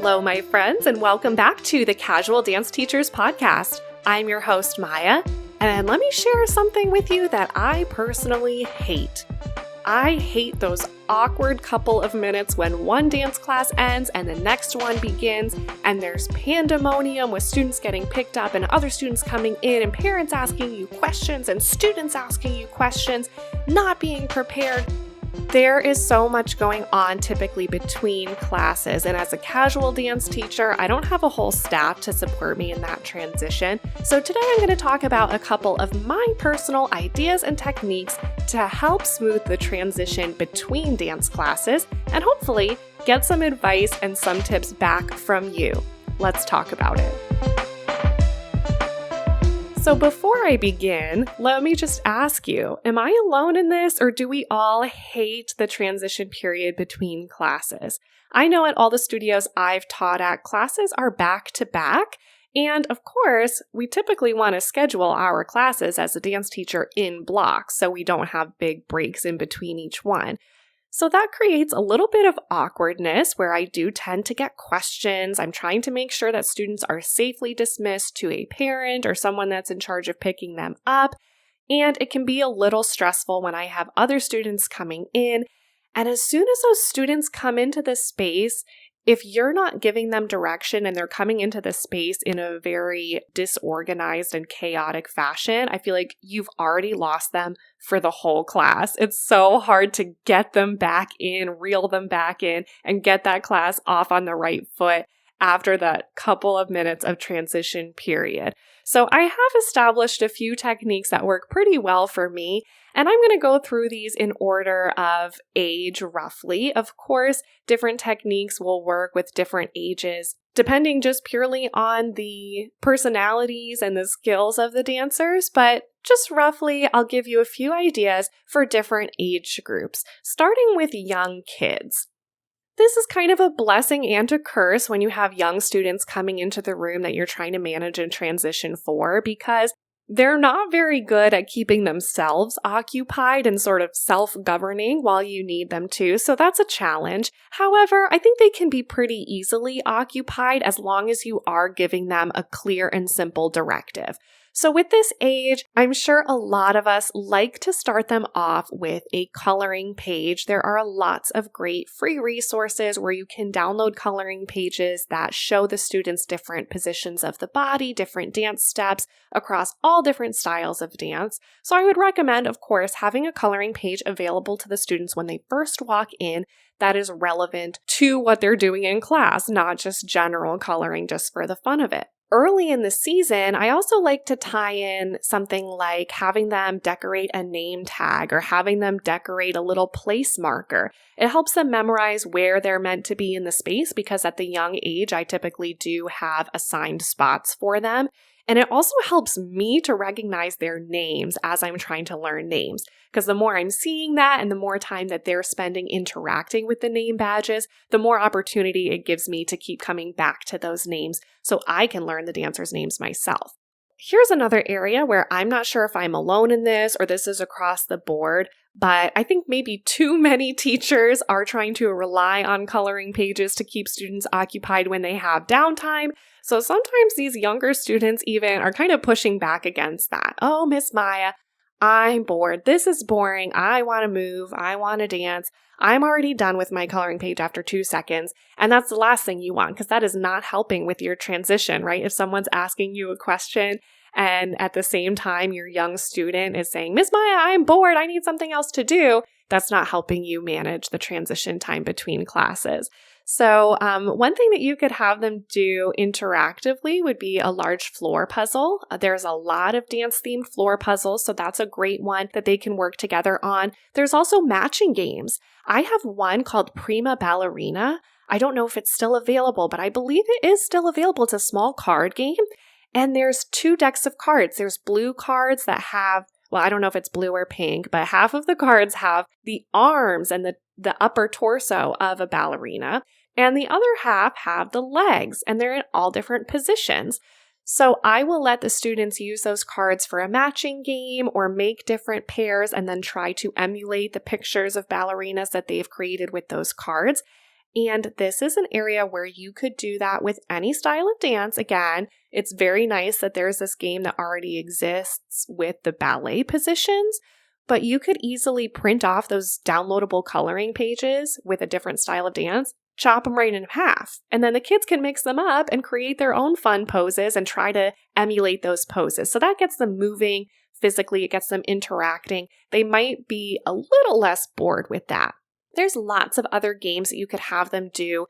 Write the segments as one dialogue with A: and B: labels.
A: Hello, my friends, and welcome back to the Casual Dance Teachers Podcast. I'm your host, Maya, and let me share something with you that I personally hate. I hate those awkward couple of minutes when one dance class ends and the next one begins, and there's pandemonium with students getting picked up and other students coming in and parents asking you questions and students asking you questions, not being prepared. There is so much going on typically between classes, and as a casual dance teacher, I don't have a whole staff to support me in that transition. So today I'm going to talk about a couple of my personal ideas and techniques to help smooth the transition between dance classes and hopefully get some advice and some tips back from you. Let's talk about it. So before I begin, let me just ask you, am I alone in this, or do we all hate the transition period between classes? I know at all the studios I've taught at, classes are back to back, and of course, we typically want to schedule our classes as a dance teacher in blocks so we don't have big breaks in between each one. So that creates a little bit of awkwardness where I do tend to get questions. I'm trying to make sure that students are safely dismissed to a parent or someone that's in charge of picking them up. And it can be a little stressful when I have other students coming in. And as soon as those students come into the space, if you're not giving them direction and they're coming into the space in a very disorganized and chaotic fashion, I feel like you've already lost them for the whole class. It's so hard to get them back in, reel them back in, and get that class off on the right foot after that couple of minutes of transition period. So I have established a few techniques that work pretty well for me, and I'm going to go through these in order of age roughly. Of course, different techniques will work with different ages, depending just purely on the personalities and the skills of the dancers, but just roughly, I'll give you a few ideas for different age groups, starting with young kids. This is kind of a blessing and a curse when you have young students coming into the room that you're trying to manage and transition for, because they're not very good at keeping themselves occupied and sort of self-governing while you need them to, so that's a challenge. However, I think they can be pretty easily occupied as long as you are giving them a clear and simple directive. So with this age, I'm sure a lot of us like to start them off with a coloring page. There are lots of great free resources where you can download coloring pages that show the students different positions of the body, different dance steps across all different styles of dance. So I would recommend, of course, having a coloring page available to the students when they first walk in that is relevant to what they're doing in class, not just general coloring just for the fun of it. Early in the season, I also like to tie in something like having them decorate a name tag or having them decorate a little place marker. It helps them memorize where they're meant to be in the space because at the young age, I typically do have assigned spots for them. And it also helps me to recognize their names as I'm trying to learn names. Because the more I'm seeing that and the more time that they're spending interacting with the name badges, the more opportunity it gives me to keep coming back to those names so I can learn the dancers' names myself. Here's another area where I'm not sure if I'm alone in this or this is across the board, but I think maybe too many teachers are trying to rely on coloring pages to keep students occupied when they have downtime. So sometimes these younger students even are kind of pushing back against that. Oh, Miss Maya, I'm bored. This is boring. I want to move. I want to dance. I'm already done with my coloring page after 2 seconds. And that's the last thing you want because that is not helping with your transition, right? If someone's asking you a question and at the same time your young student is saying, Miss Maya, I'm bored. I need something else to do. That's not helping you manage the transition time between classes. So one thing that you could have them do interactively would be a large floor puzzle. There's a lot of dance-themed floor puzzles, so that's a great one that they can work together on. There's also matching games. I have one called Prima Ballerina. I don't know if it's still available, but I believe it is still available. It's a small card game, and there's 2 decks of cards. There's blue cards that have, well, I don't know if it's blue or pink, but half of the cards have the arms and the upper torso of a ballerina, and the other half have the legs, and they're in all different positions. So I will let the students use those cards for a matching game or make different pairs and then try to emulate the pictures of ballerinas that they've created with those cards. And this is an area where you could do that with any style of dance. Again, it's very nice that there's this game that already exists with the ballet positions, but you could easily print off those downloadable coloring pages with a different style of dance, chop them right in half, and then the kids can mix them up and create their own fun poses and try to emulate those poses. So that gets them moving physically, it gets them interacting. They might be a little less bored with that. There's lots of other games that you could have them do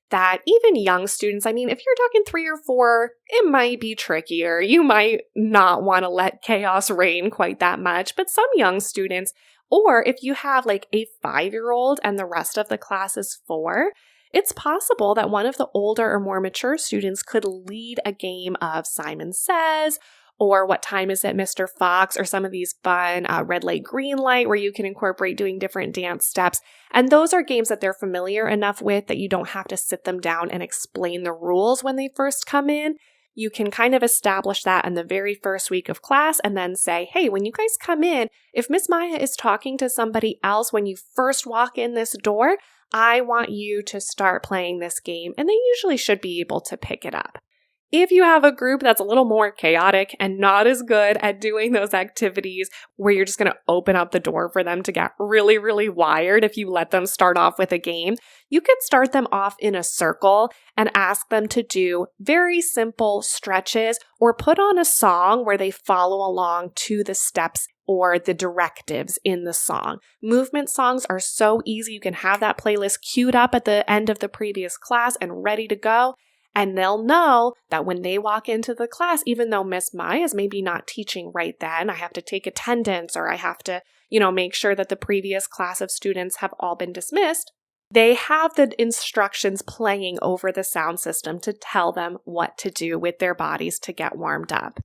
A: that even young students, I mean, if you're talking 3 or 4, it might be trickier. You might not want to let chaos reign quite that much, but some young students, or if you have like a 5-year-old and the rest of the class is 4, it's possible that one of the older or more mature students could lead a game of Simon Says, or What Time Is It, Mr. Fox, or some of these fun red light, green light, where you can incorporate doing different dance steps. And those are games that they're familiar enough with that you don't have to sit them down and explain the rules when they first come in. You can kind of establish that in the very first week of class and then say, hey, when you guys come in, if Miss Maya is talking to somebody else when you first walk in this door, I want you to start playing this game. And they usually should be able to pick it up. If you have a group that's a little more chaotic and not as good at doing those activities where you're just going to open up the door for them to get really, really wired if you let them start off with a game, you could start them off in a circle and ask them to do very simple stretches or put on a song where they follow along to the steps or the directives in the song. Movement songs are so easy. You can have that playlist queued up at the end of the previous class and ready to go. And they'll know that when they walk into the class, even though Miss Maya is maybe not teaching right then, I have to take attendance or I have to, make sure that the previous class of students have all been dismissed. They have the instructions playing over the sound system to tell them what to do with their bodies to get warmed up.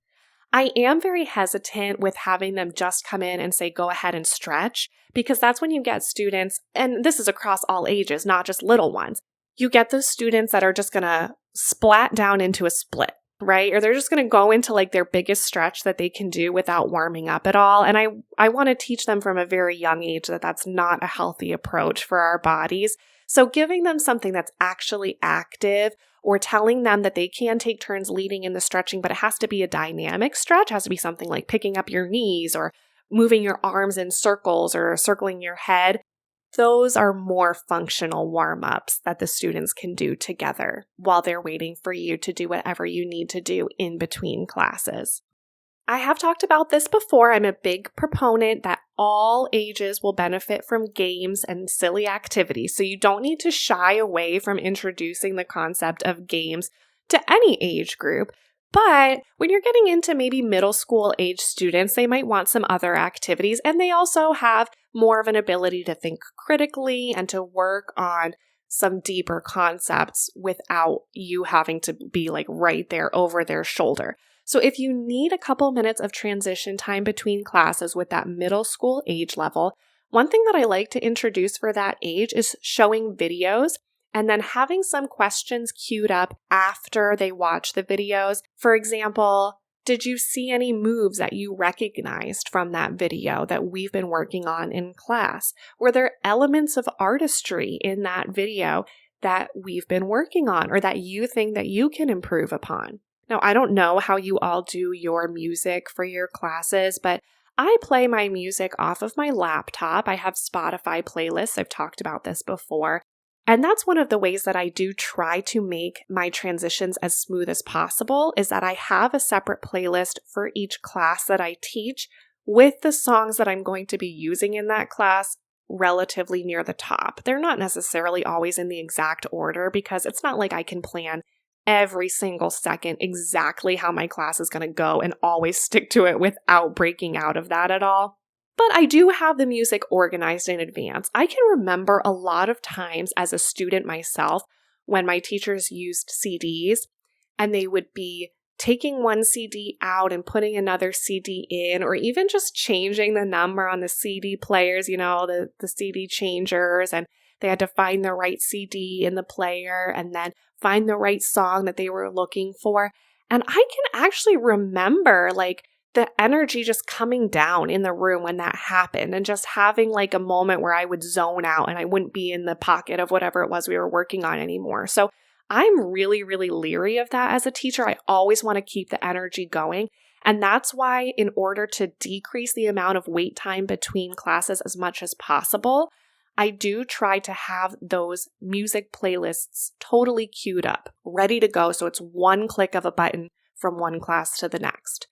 A: I am very hesitant with having them just come in and say, go ahead and stretch, because that's when you get students, and this is across all ages, not just little ones. You get those students that are just going to splat down into a split, right? Or they're just going to go into like their biggest stretch that they can do without warming up at all. And I want to teach them from a very young age that that's not a healthy approach for our bodies. So giving them something that's actually active or telling them that they can take turns leading in the stretching, but it has to be a dynamic stretch, it has to be something like picking up your knees or moving your arms in circles or circling your head. Those are more functional warm-ups that the students can do together while they're waiting for you to do whatever you need to do in between classes. I have talked about this before. I'm a big proponent that all ages will benefit from games and silly activities, so you don't need to shy away from introducing the concept of games to any age group. But when you're getting into maybe middle school age students, they might want some other activities, and they also have more of an ability to think critically and to work on some deeper concepts without you having to be like right there over their shoulder. So if you need a couple minutes of transition time between classes with that middle school age level, one thing that I like to introduce for that age is showing videos and then having some questions queued up after they watch the videos. For example, did you see any moves that you recognized from that video that we've been working on in class? Were there elements of artistry in that video that we've been working on or that you think that you can improve upon? Now, I don't know how you all do your music for your classes, but I play my music off of my laptop. I have Spotify playlists. I've talked about this before. And that's one of the ways that I do try to make my transitions as smooth as possible, is that I have a separate playlist for each class that I teach with the songs that I'm going to be using in that class relatively near the top. They're not necessarily always in the exact order because it's not like I can plan every single second exactly how my class is going to go and always stick to it without breaking out of that at all. But I do have the music organized in advance. I can remember a lot of times as a student myself when my teachers used CDs and they would be taking one CD out and putting another CD in, or even just changing the number on the CD players, the CD changers, and they had to find the right CD in the player and then find the right song that they were looking for. And I can actually remember the energy just coming down in the room when that happened and just having like a moment where I would zone out and I wouldn't be in the pocket of whatever it was we were working on anymore. So I'm really, really leery of that as a teacher. I always want to keep the energy going. And that's why in order to decrease the amount of wait time between classes as much as possible, I do try to have those music playlists totally queued up, ready to go. So it's one click of a button from one class to the next.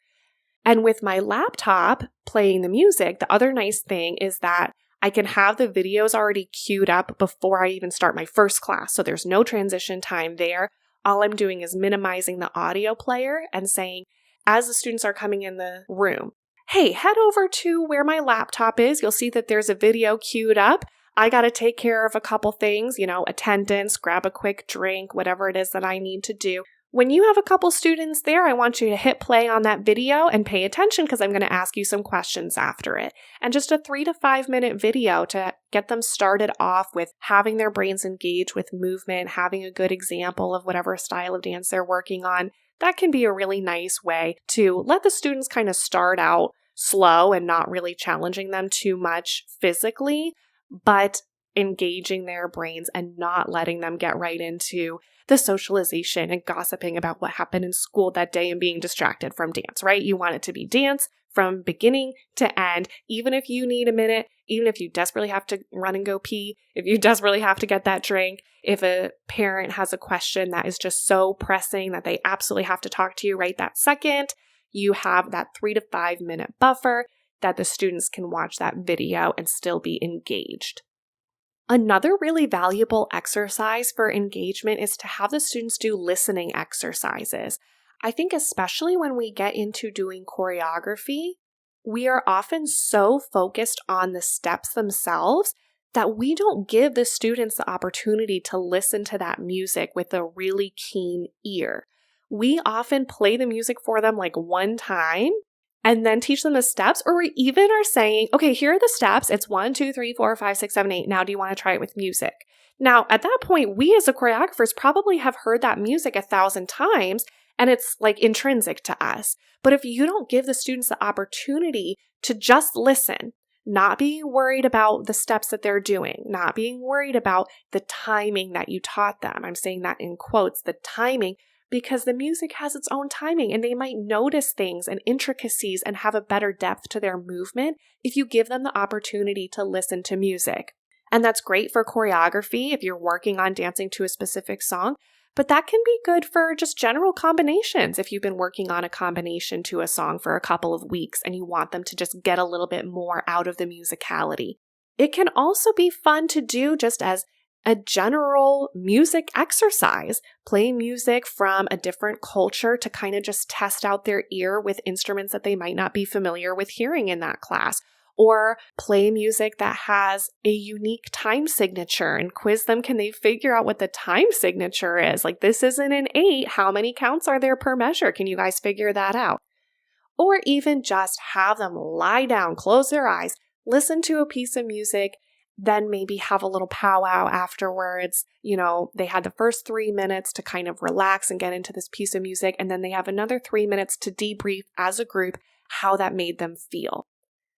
A: And with my laptop playing the music, the other nice thing is that I can have the videos already queued up before I even start my first class. So there's no transition time there. All I'm doing is minimizing the audio player and saying, as the students are coming in the room, hey, head over to where my laptop is. You'll see that there's a video queued up. I got to take care of a couple things, attendance, grab a quick drink, whatever it is that I need to do. When you have a couple students there, I want you to hit play on that video and pay attention because I'm going to ask you some questions after it. And just a 3 to 5 minute video to get them started off with having their brains engage with movement, having a good example of whatever style of dance they're working on. That can be a really nice way to let the students kind of start out slow and not really challenging them too much physically, but engaging their brains and not letting them get right into the socialization and gossiping about what happened in school that day and being distracted from dance, right? You want it to be dance from beginning to end, even if you need a minute, even if you desperately have to run and go pee, if you desperately have to get that drink, if a parent has a question that is just so pressing that they absolutely have to talk to you right that second, you have that 3 to 5 minute buffer that the students can watch that video and still be engaged. Another really valuable exercise for engagement is to have the students do listening exercises. I think especially when we get into doing choreography, we are often so focused on the steps themselves that we don't give the students the opportunity to listen to that music with a really keen ear. We often play the music for them like one time and then teach them the steps, or we even are saying, okay, here are the steps. It's 1, 2, 3, 4, 5, 6, 7, 8. Now, do you want to try it with music? Now, at that point, we as a choreographers probably have heard that music 1,000 times, and it's like intrinsic to us. But if you don't give the students the opportunity to just listen, not being worried about the steps that they're doing, not being worried about the timing that you taught them, I'm saying that in quotes, the timing, because the music has its own timing and they might notice things and intricacies and have a better depth to their movement if you give them the opportunity to listen to music. And that's great for choreography if you're working on dancing to a specific song, but that can be good for just general combinations if you've been working on a combination to a song for a couple of weeks and you want them to just get a little bit more out of the musicality. It can also be fun to do just as a general music exercise, play music from a different culture to kind of just test out their ear with instruments that they might not be familiar with hearing in that class, or play music that has a unique time signature and quiz them. Can they figure out what the time signature is? Like, this isn't an 8. How many counts are there per measure? Can you guys figure that out? Or even just have them lie down, close their eyes, listen to a piece of music, then maybe have a little powwow afterwards. They had the first 3 minutes to kind of relax and get into this piece of music, and then they have another 3 minutes to debrief as a group how that made them feel.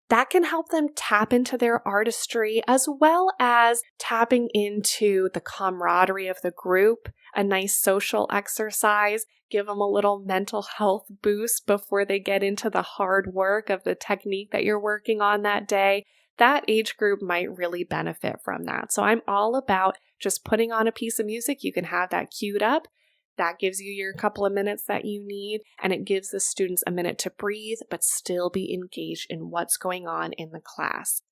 A: That can help them tap into their artistry as well as tapping into the camaraderie of the group, a nice social exercise, give them a little mental health boost before they get into the hard work of the technique that you're working on that day. That age group might really benefit from that. So I'm all about just putting on a piece of music. You can have that queued up. That gives you your couple of minutes that you need, and it gives the students a minute to breathe, but still be engaged in what's going on in the class.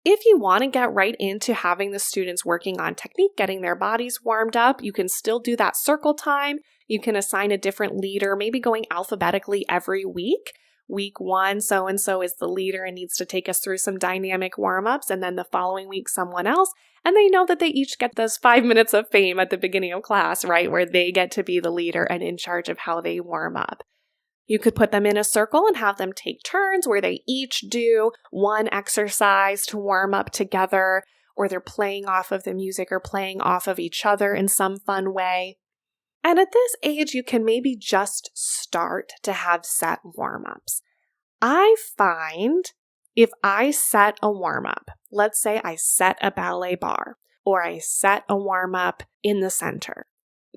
A: If you want to get right into having the students working on technique, getting their bodies warmed up, you can still do that circle time. You can assign a different leader, maybe going alphabetically every week. Week 1, so-and-so is the leader and needs to take us through some dynamic warm-ups, and then the following week, someone else. And they know that they each get those 5 minutes of fame at the beginning of class, right, where they get to be the leader and in charge of how they warm up. You could put them in a circle and have them take turns where they each do one exercise to warm up together, or they're playing off of the music or playing off of each other in some fun way. And at this age, you can maybe just start to have set warm-ups. I find if I set a warm-up, let's say I set a ballet bar, or I set a warm-up in the center.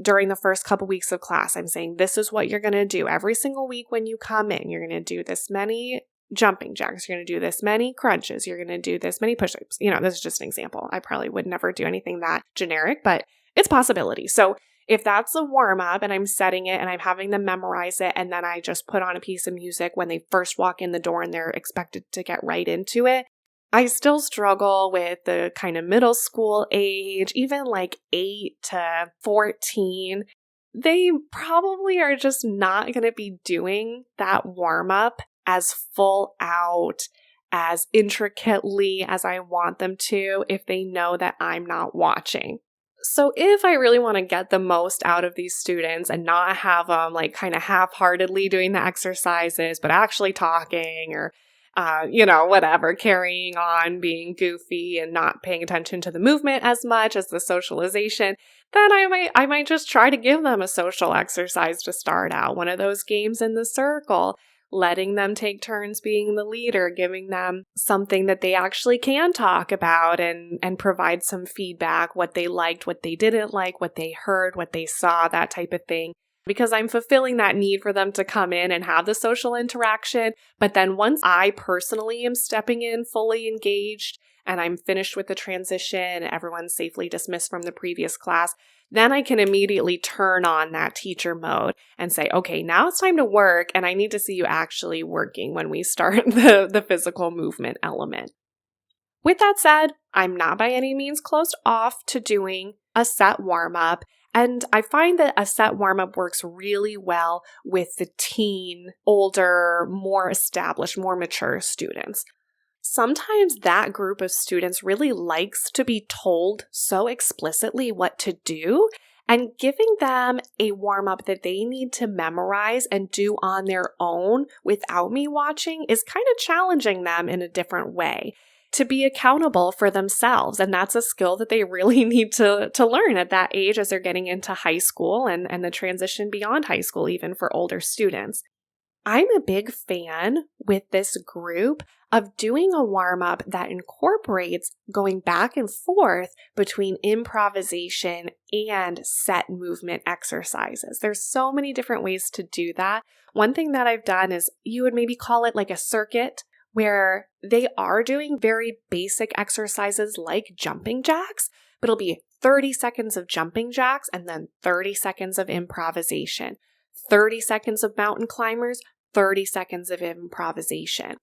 A: During the first couple weeks of class, I'm saying this is what you're going to do every single week when you come in. You're going to do this many jumping jacks. You're going to do this many crunches. You're going to do this many push-ups. This is just an example. I probably would never do anything that generic, but it's a possibility. So if that's a warm-up and I'm setting it and I'm having them memorize it, and then I just put on a piece of music when they first walk in the door and they're expected to get right into it, I still struggle with the kind of middle school age, even like 8 to 14. They probably are just not going to be doing that warm-up as full out, as intricately as I want them to if they know that I'm not watching. So if I really want to get the most out of these students and not have them like kind of half-heartedly doing the exercises, but actually talking or whatever, carrying on, being goofy and not paying attention to the movement as much as the socialization, then I might just try to give them a social exercise to start out. One of those games in the circle, letting them take turns being the leader, giving them something that they actually can talk about and provide some feedback, what they liked, what they didn't like, what they heard, what they saw, that type of thing. Because I'm fulfilling that need for them to come in and have the social interaction. But then once I personally am stepping in fully engaged and I'm finished with the transition, everyone's safely dismissed from the previous class, then I can immediately turn on that teacher mode and say, okay, now it's time to work and I need to see you actually working when we start the physical movement element. With that said, I'm not by any means closed off to doing a set warm-up. And I find that a set warm-up works really well with the teen, older, more established, more mature students. Sometimes that group of students really likes to be told so explicitly what to do, and giving them a warm-up that they need to memorize and do on their own without me watching is kind of challenging them in a different way to be accountable for themselves. And that's a skill that they really need to learn at that age as they're getting into high school and the transition beyond high school, even for older students. I'm a big fan with this group of doing a warm-up that incorporates going back and forth between improvisation and set movement exercises. There's so many different ways to do that. One thing that I've done is you would maybe call it like a circuit, where they are doing very basic exercises like jumping jacks, but it'll be 30 seconds of jumping jacks and then 30 seconds of improvisation, 30 seconds of mountain climbers, 30 seconds of improvisation.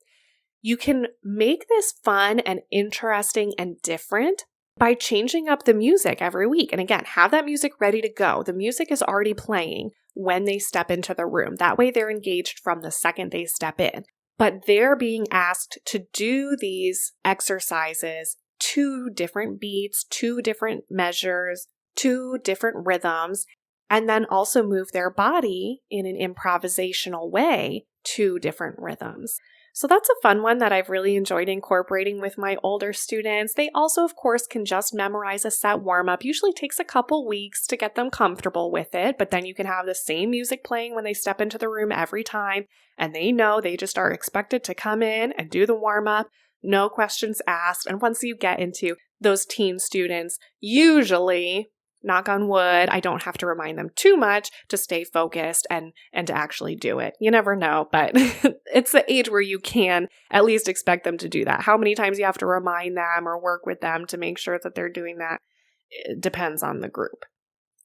A: You can make this fun and interesting and different by changing up the music every week. And again, have that music ready to go. The music is already playing when they step into the room. That way they're engaged from the second they step in. But they're being asked to do these exercises to different beats, to different measures, to different rhythms, and then also move their body in an improvisational way to different rhythms. So that's a fun one that I've really enjoyed incorporating with my older students. They also, of course, can just memorize a set warm-up. Usually takes a couple weeks to get them comfortable with it, but then you can have the same music playing when they step into the room every time, and they know they just are expected to come in and do the warm-up, no questions asked. And once you get into those teen students, usually, knock on wood, I don't have to remind them too much to stay focused and to actually do it. You never know, but it's the age where you can at least expect them to do that. How many times you have to remind them or work with them to make sure that they're doing that, it depends on the group.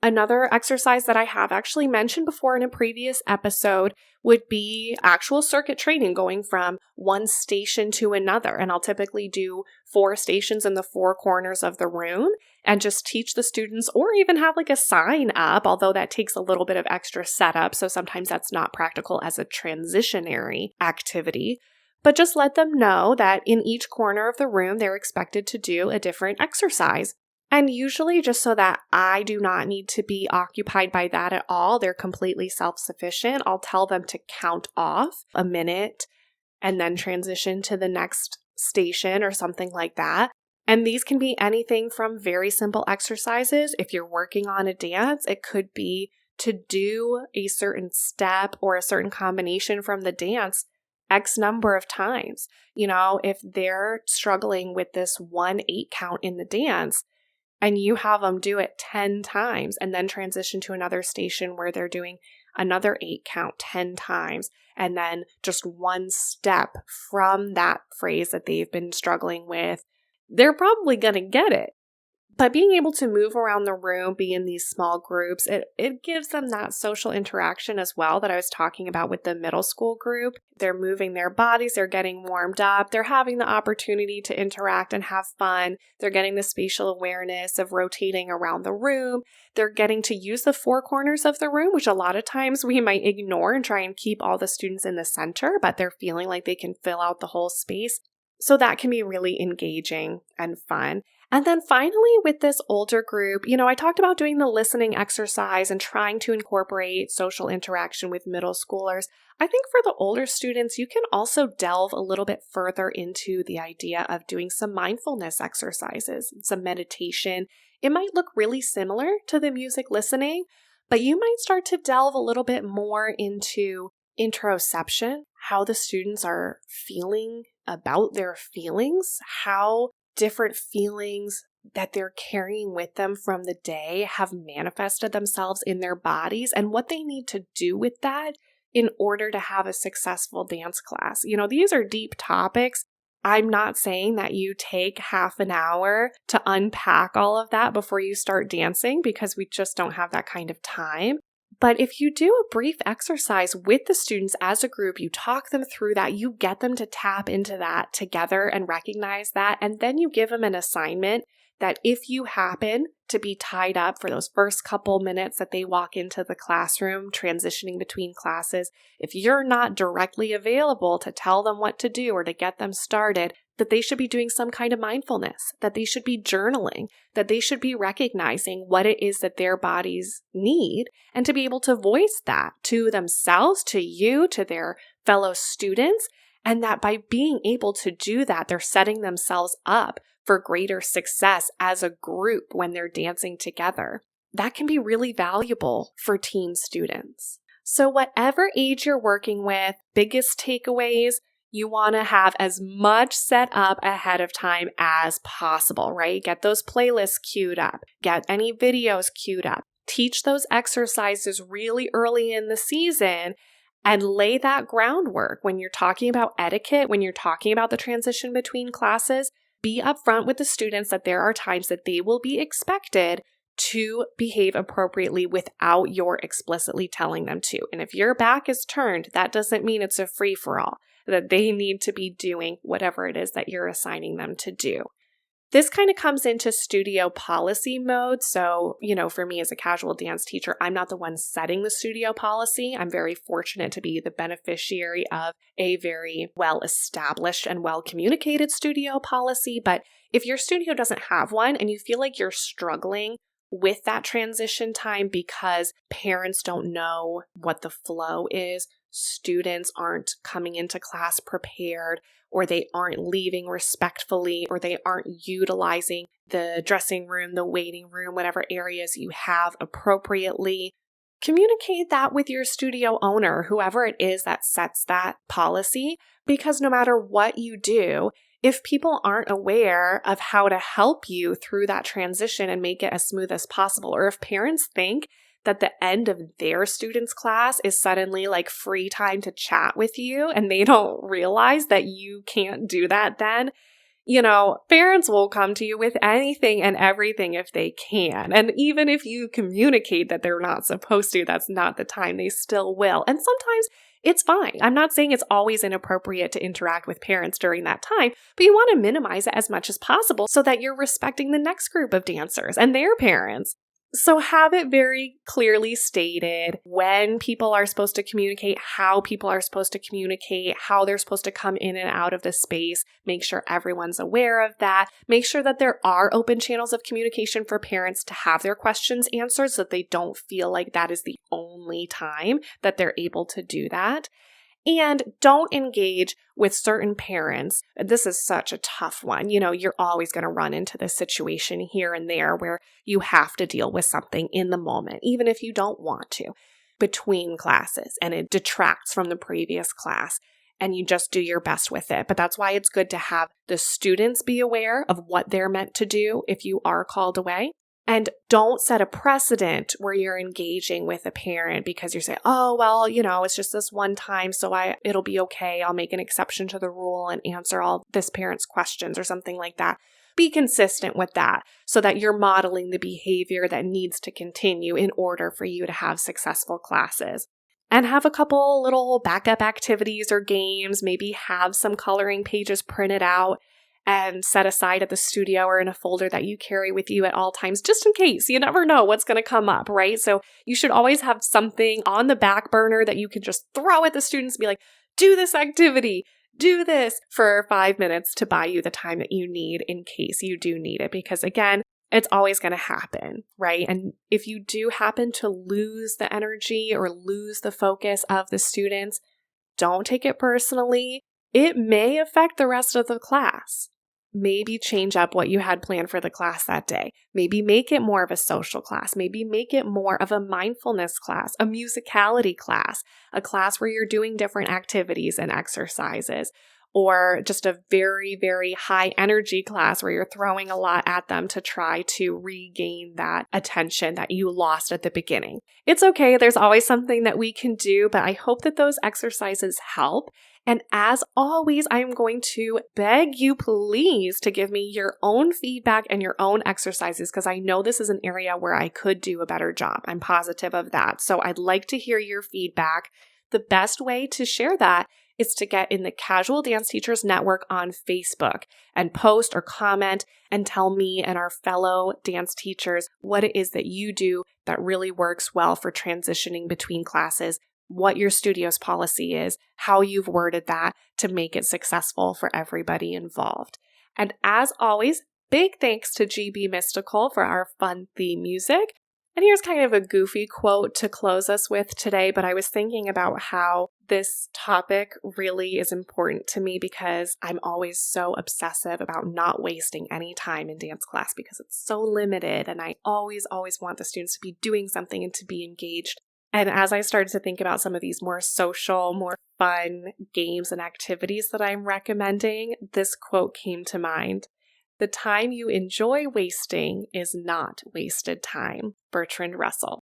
A: Another exercise that I have actually mentioned before in a previous episode would be actual circuit training, going from one station to another. And I'll typically do 4 stations in the 4 corners of the room and just teach the students, or even have like a sign up, although that takes a little bit of extra setup. So sometimes that's not practical as a transitionary activity. But just let them know that in each corner of the room, they're expected to do a different exercise. And usually, just so that I do not need to be occupied by that at all, they're completely self-sufficient, I'll tell them to count off a minute and then transition to the next station or something like that. And these can be anything from very simple exercises. If you're working on a dance, it could be to do a certain step or a certain combination from the dance X number of times. If they're struggling with this 1/8 count in the dance, and you have them do it 10 times and then transition to another station where they're doing another 8 count 10 times, and then just one step from that phrase that they've been struggling with, they're probably going to get it. But being able to move around the room, be in these small groups, it gives them that social interaction as well that I was talking about with the middle school group. They're moving their bodies, they're getting warmed up, they're having the opportunity to interact and have fun. They're getting the spatial awareness of rotating around the room. They're getting to use the four corners of the room, which a lot of times we might ignore and try and keep all the students in the center, but they're feeling like they can fill out the whole space. So that can be really engaging and fun. And then finally, with this older group, I talked about doing the listening exercise and trying to incorporate social interaction with middle schoolers. I think for the older students, you can also delve a little bit further into the idea of doing some mindfulness exercises, some meditation. It might look really similar to the music listening, but you might start to delve a little bit more into interoception, how the students are feeling about their feelings, how different feelings that they're carrying with them from the day have manifested themselves in their bodies, and what they need to do with that in order to have a successful dance class. These are deep topics. I'm not saying that you take half an hour to unpack all of that before you start dancing, because we just don't have that kind of time. But if you do a brief exercise with the students as a group, you talk them through that, you get them to tap into that together and recognize that, and then you give them an assignment that if you happen to be tied up for those first couple minutes that they walk into the classroom, transitioning between classes, if you're not directly available to tell them what to do or to get them started, that they should be doing some kind of mindfulness, that they should be journaling, that they should be recognizing what it is that their bodies need, and to be able to voice that to themselves, to you, to their fellow students, and that by being able to do that, they're setting themselves up for greater success as a group when they're dancing together. That can be really valuable for teen students. So whatever age you're working with, biggest takeaways, you want to have as much set up ahead of time as possible, right? Get those playlists queued up, get any videos queued up, teach those exercises really early in the season, and lay that groundwork. When you're talking about etiquette, when you're talking about the transition between classes, be upfront with the students that there are times that they will be expected to behave appropriately without your explicitly telling them to. And if your back is turned, that doesn't mean it's a free-for-all, that they need to be doing whatever it is that you're assigning them to do. This kind of comes into studio policy mode. So, for me as a casual dance teacher, I'm not the one setting the studio policy. I'm very fortunate to be the beneficiary of a very well-established and well-communicated studio policy. But if your studio doesn't have one and you feel like you're struggling with that transition time because parents don't know what the flow is, students aren't coming into class prepared, or they aren't leaving respectfully, or they aren't utilizing the dressing room, the waiting room, whatever areas you have appropriately, communicate that with your studio owner, whoever it is that sets that policy, because no matter what you do, if people aren't aware of how to help you through that transition and make it as smooth as possible, or if parents think that the end of their student's class is suddenly like free time to chat with you and they don't realize that you can't do that then, parents will come to you with anything and everything if they can. And even if you communicate that they're not supposed to, that's not the time, they still will. And sometimes it's fine. I'm not saying it's always inappropriate to interact with parents during that time, but you want to minimize it as much as possible so that you're respecting the next group of dancers and their parents. So have it very clearly stated when people are supposed to communicate, how people are supposed to communicate, how they're supposed to come in and out of the space. Make sure everyone's aware of that. Make sure that there are open channels of communication for parents to have their questions answered so that they don't feel like that is the only time that they're able to do that. And don't engage with certain parents. This is such a tough one. You're always going to run into this situation here and there where you have to deal with something in the moment, even if you don't want to, between classes, and it detracts from the previous class. and you just do your best with it. But that's why it's good to have the students be aware of what they're meant to do if you are called away. And don't set a precedent where you're engaging with a parent because you're saying, oh, well, it's just this one time, so it'll be okay. I'll make an exception to the rule and answer all this parent's questions or something like that. Be consistent with that so that you're modeling the behavior that needs to continue in order for you to have successful classes. And have a couple little backup activities or games, maybe have some coloring pages printed out and set aside at the studio or in a folder that you carry with you at all times, just in case. You never know what's going to come up, right? So you should always have something on the back burner that you can just throw at the students and be like, do this activity, do this for 5 minutes to buy you the time that you need in case you do need it. Because again, it's always going to happen, right? And if you do happen to lose the energy or lose the focus of the students, don't take it personally. It may affect the rest of the class. Maybe change up what you had planned for the class that day. Maybe make it more of a social class. Maybe make it more of a mindfulness class, a musicality class, a class where you're doing different activities and exercises, or just a very, very high energy class where you're throwing a lot at them to try to regain that attention that you lost at the beginning. It's okay. There's always something that we can do, but I hope that those exercises help. And as always, I'm going to beg you, please, to give me your own feedback and your own exercises, because I know this is an area where I could do a better job. I'm positive of that. So I'd like to hear your feedback. The best way to share that is to get in the Casual Dance Teachers Network on Facebook and post or comment and tell me and our fellow dance teachers what it is that you do that really works well for transitioning between classes, what your studio's policy is, how you've worded that to make it successful for everybody involved. And as always, big thanks to GB Mystical for our fun theme music. And here's kind of a goofy quote to close us with today, but I was thinking about how this topic really is important to me because I'm always so obsessive about not wasting any time in dance class because it's so limited, and I always want the students to be doing something and to be engaged. And as I started to think about some of these more social, more fun games and activities that I'm recommending, this quote came to mind. The time you enjoy wasting is not wasted time. Bertrand Russell.